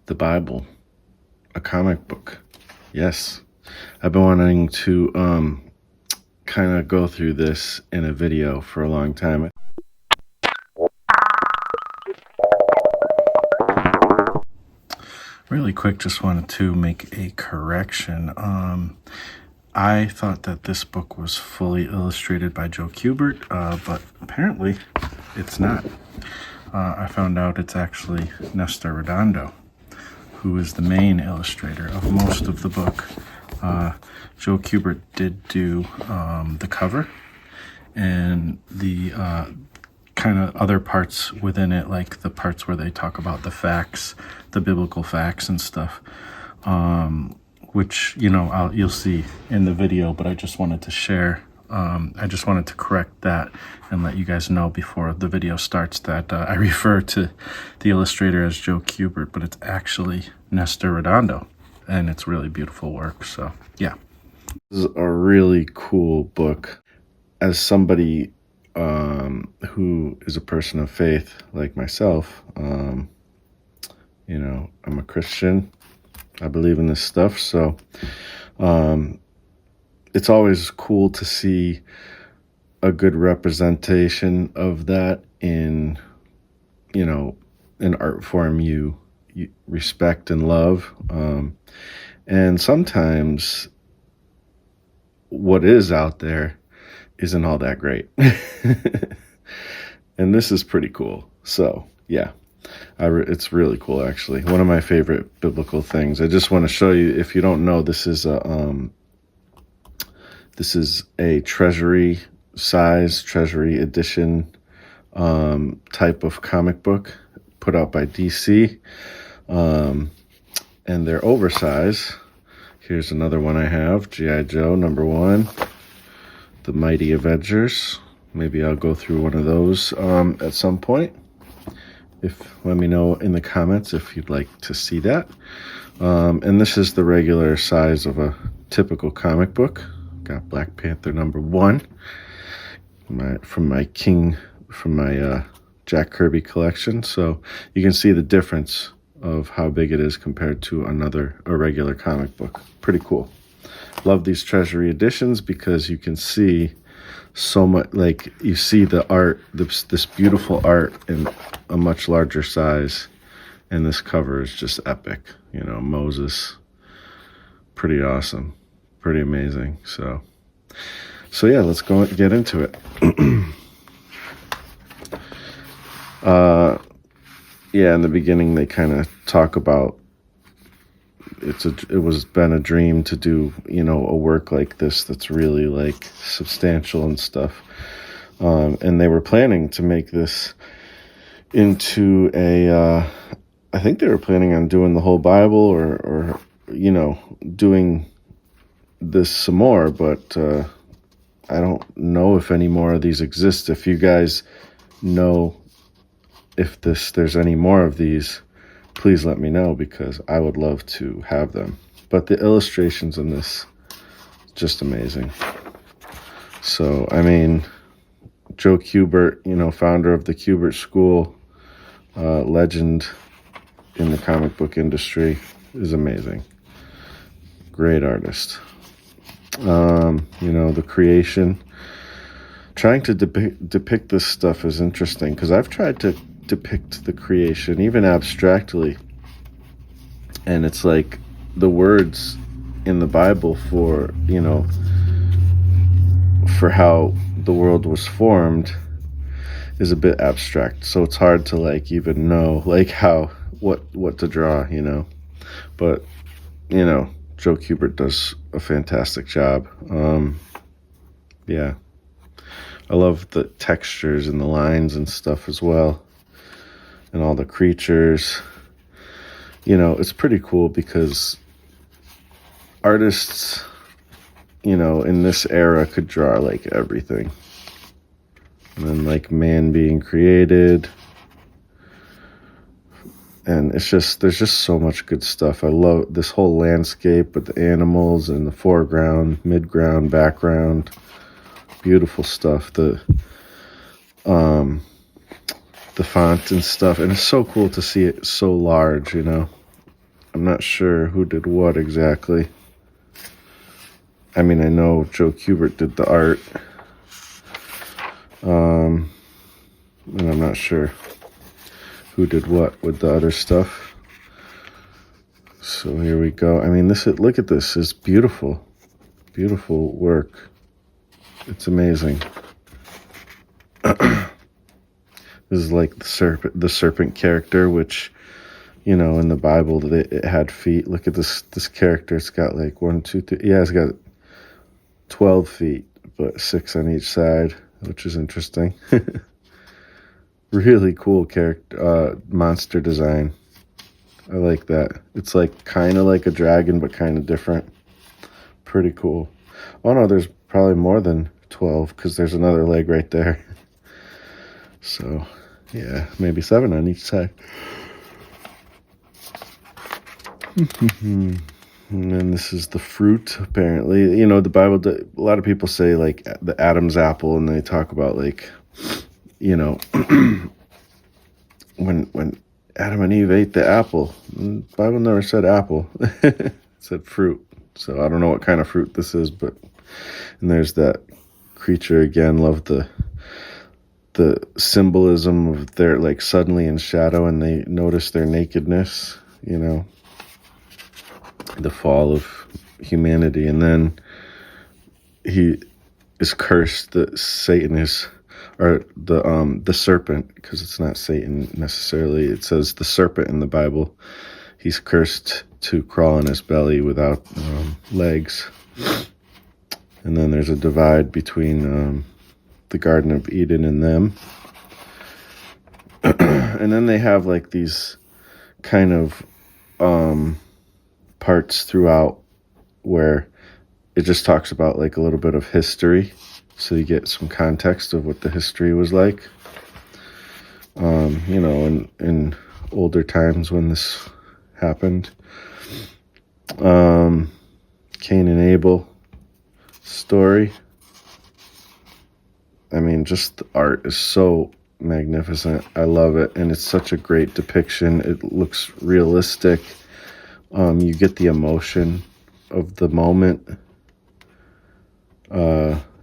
the Bible, a comic book. Yes, I've been wanting to kind of go through this in a video for a long time. Really quick, just wanted to make a correction. I thought that this book was fully illustrated by Joe Kubert, but apparently it's not. I found out it's actually Nesto Redando, who is the main illustrator of most of the book. Joe Kubert did do the cover and the kind of other parts within it, like the parts where they talk about the facts, the biblical facts and stuff, which, you'll see in the video, but I just wanted to share. I just wanted to correct that and let you guys know before the video starts that I refer to the illustrator as Joe Kubert, but it's actually Nesto Redando, and it's really beautiful work. So yeah, this is a really cool book. As somebody who is a person of faith like myself, I'm a Christian. I believe in this stuff, so it's always cool to see a good representation of that in an art form you respect and love. And sometimes what is out there isn't all that great. And this is pretty cool. So yeah, it's really cool, actually. One of my favorite biblical things. I just want to show you, if you don't know, this is a treasury edition type of comic book put out by DC, and they're oversized. Here's another one I have, G.I. Joe #1, The Mighty Avengers. Maybe I'll go through one of those at some point. Let me know in the comments if you'd like to see that. And this is the regular size of a typical comic book. Got Black Panther #1 from my Jack Kirby collection. So you can see the difference of how big it is compared to a regular comic book. Pretty cool. Love these treasury editions because you can see so much, like you see the art, this beautiful art in a much larger size, and this cover is just epic. Moses, pretty awesome, pretty amazing. So yeah, let's go get into it. Yeah, in the beginning they kind of talk about it was been a dream to do a work like this that's really like substantial and stuff, and they were planning to make this into I think they were planning on doing the whole Bible or doing this some more, but I don't know if any more of these exist. If you guys know if there's any more of these, please let me know, because I would love to have them. But the illustrations in this, just amazing. So, Joe Kubert, founder of the Kubert School, legend in the comic book industry, is amazing. Great artist. The creation. Trying to depict this stuff is interesting, because I've tried to depict the creation, even abstractly, and it's like the words in the Bible for how the world was formed is a bit abstract, so it's hard to even know what to draw, but Joe Kubert does a fantastic job. Yeah, I love the textures and the lines and stuff as well, and all the creatures. It's pretty cool because artists, in this era could draw everything. And then man being created. And there's just so much good stuff. I love this whole landscape with the animals and the foreground, midground, background. Beautiful stuff. The font and stuff, and it's so cool to see it so large, I'm not sure who did what exactly. I mean, I know Joe Kubert did the art. And I'm not sure who did what with the other stuff. So here we go. I mean, look at this. It's beautiful. Beautiful work. It's amazing. This is like the serpent character, which, you know, in the Bible, it had feet. Look at this character. It's got like 1, 2, 3. Yeah, it's got 12 feet, but 6 on each side, which is interesting. Really cool character, monster design. I like that. It's like kind of like a dragon, but kind of different. Pretty cool. Oh no, there's probably more than 12 because there's another leg right there. So, yeah, maybe 7 on each side. And then this is the fruit, apparently. You know, the Bible, a lot of people say, like, the Adam's apple, and they talk about, like, you know, when Adam and Eve ate the apple. The Bible never said apple. It said fruit. So I don't know what kind of fruit this is, but... And there's that creature again. Love the symbolism of their, like, suddenly in shadow, and they notice their nakedness, you know. The fall of humanity, and then he is cursed. Satan is, or the serpent, because it's not Satan necessarily. It says the serpent in the Bible. He's cursed to crawl on his belly without legs. And then there's a divide between the Garden of Eden and them. And then they have like these kind of parts throughout where it just talks about like a little bit of history, so you get some context of what the history was like. You know, in older times when this happened. Cain and Abel story. I mean, just the art is so magnificent. I love it, and it's such a great depiction. It looks realistic. You get the emotion of the moment.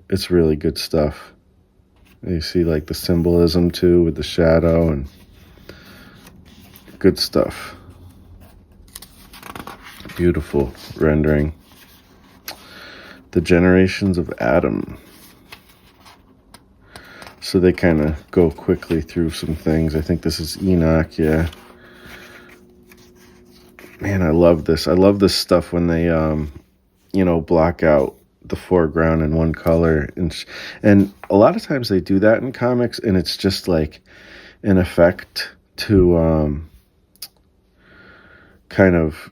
It's really good stuff. You see like the symbolism too with the shadow, and good stuff. Beautiful rendering. The generations of Adam. So they kind of go quickly through some things. I think this is Enoch, yeah. Man, I love this. I love this stuff when they, you know, block out the foreground in one color. And a lot of times they do that in comics, and it's just like an effect to kind of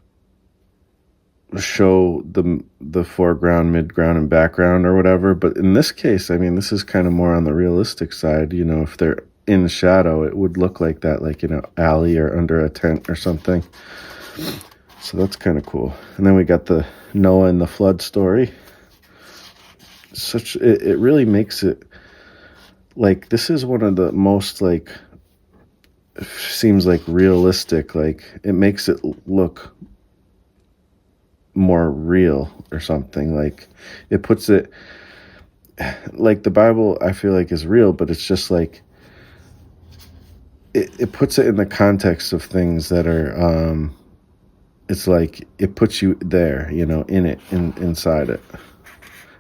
show the foreground, midground, and background or whatever. But in this case, I mean, this is kind of more on the realistic side. You know, if they're in shadow, it would look like that, like in an alley or under a tent or something. So that's kind of cool. And then we got the Noah and the flood story. It really makes it like, this is one of the most, like, seems like realistic. Like, it makes it look more real or something. Like, it puts it, like, the Bible I feel like is real, but it's just like it puts it in the context of things that are it's like it puts you there, you know, in it, inside it.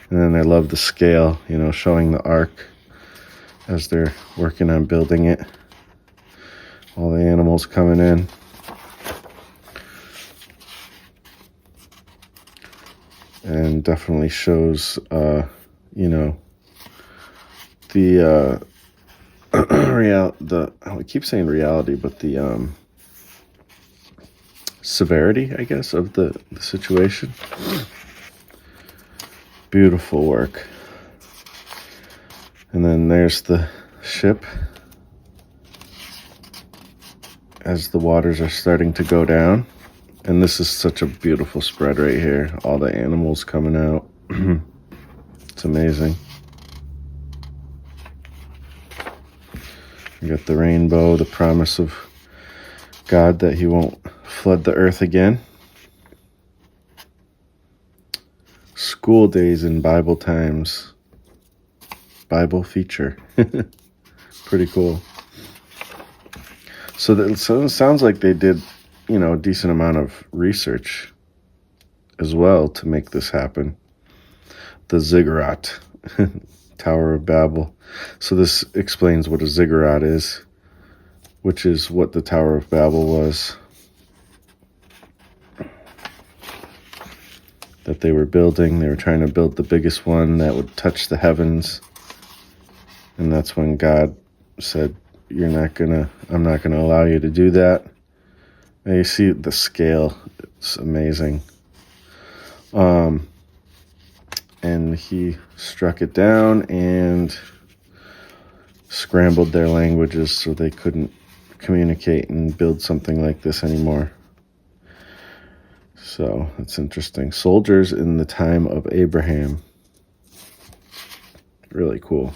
And then I love the scale, you know, showing the ark as they're working on building it, all the animals coming in. And definitely shows, you know, the I keep saying reality, but the severity, I guess, of the situation. Beautiful work. And then there's the ship as the waters are starting to go down. And this is such a beautiful spread right here. All the animals coming out. It's amazing. You got the rainbow, the promise of God that he won't flood the earth again. School days in Bible times. Bible feature. Pretty cool. So it sounds like they did, a decent amount of research as well to make this happen. The ziggurat, Tower of Babel. So this explains what a ziggurat is, which is what the Tower of Babel was. That they were building. They were trying to build the biggest one that would touch the heavens. And that's when God said, I'm not gonna allow you to do that. And you see the scale, it's amazing. And he struck it down and scrambled their languages so they couldn't communicate and build something like this anymore. So that's interesting. Soldiers in the time of Abraham. Really cool.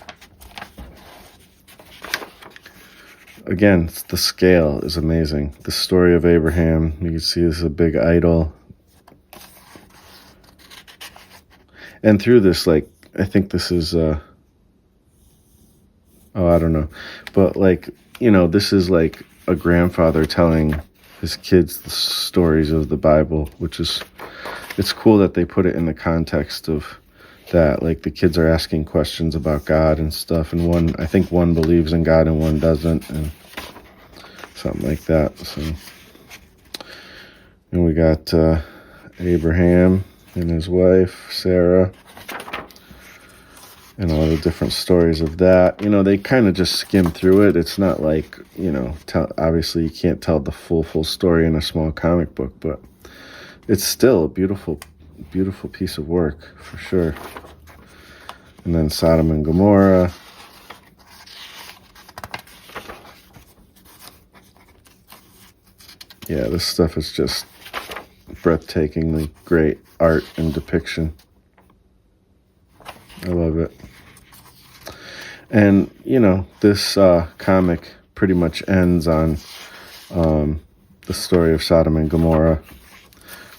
Again, the scale is amazing. The story of Abraham, you can see this is a big idol. And through this, I think this is, I don't know. But, this is like a grandfather telling his kids the stories of the Bible, which is, it's cool that they put it in the context of that. Like, the kids are asking questions about God and stuff, and I think one believes in God and one doesn't, and something like that. So, and we got Abraham and his wife, Sarah, and all the different stories of that. They kind of just skim through it. It's not like, obviously you can't tell the full story in a small comic book, but it's still a beautiful, beautiful piece of work, for sure. And then Sodom and Gomorrah. Yeah, this stuff is just breathtakingly great art and depiction. I love it. And, this comic pretty much ends on the story of Sodom and Gomorrah,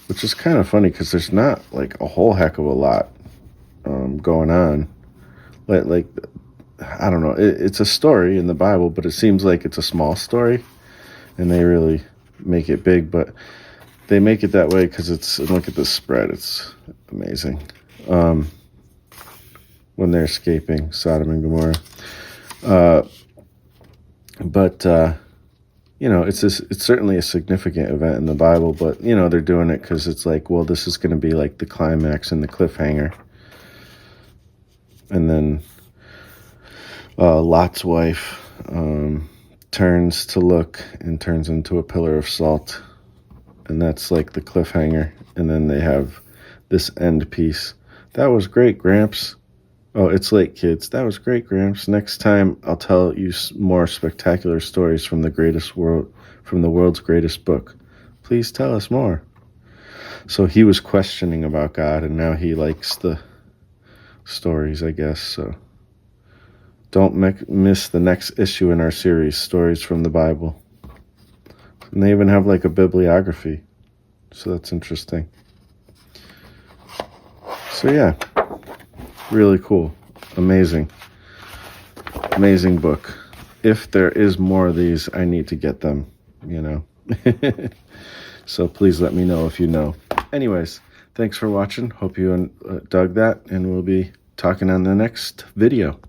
which is kind of funny because there's not, a whole heck of a lot going on. I don't know. It's a story in the Bible, but it seems like it's a small story, and they really make it big, but they make it that way because look at this spread. It's amazing. When they're escaping Sodom and Gomorrah. It's certainly a significant event in the Bible, but, they're doing it because it's this is going to be the climax and the cliffhanger. And then Lot's wife turns to look and turns into a pillar of salt. And that's the cliffhanger. And then they have this end piece. That was great, Gramps. Oh, it's late, kids. That was great, Gramps. Next time, I'll tell you more spectacular stories from the world's greatest book. Please tell us more. So he was questioning about God, and now he likes the stories, I guess. So don't miss the next issue in our series, Stories from the Bible. And they even have a bibliography. So that's interesting. So yeah. Really cool. Amazing. Amazing book. If there is more of these, I need to get them, So please let me know if you know. Anyways, thanks for watching. Hope you dug that, and we'll be talking on the next video.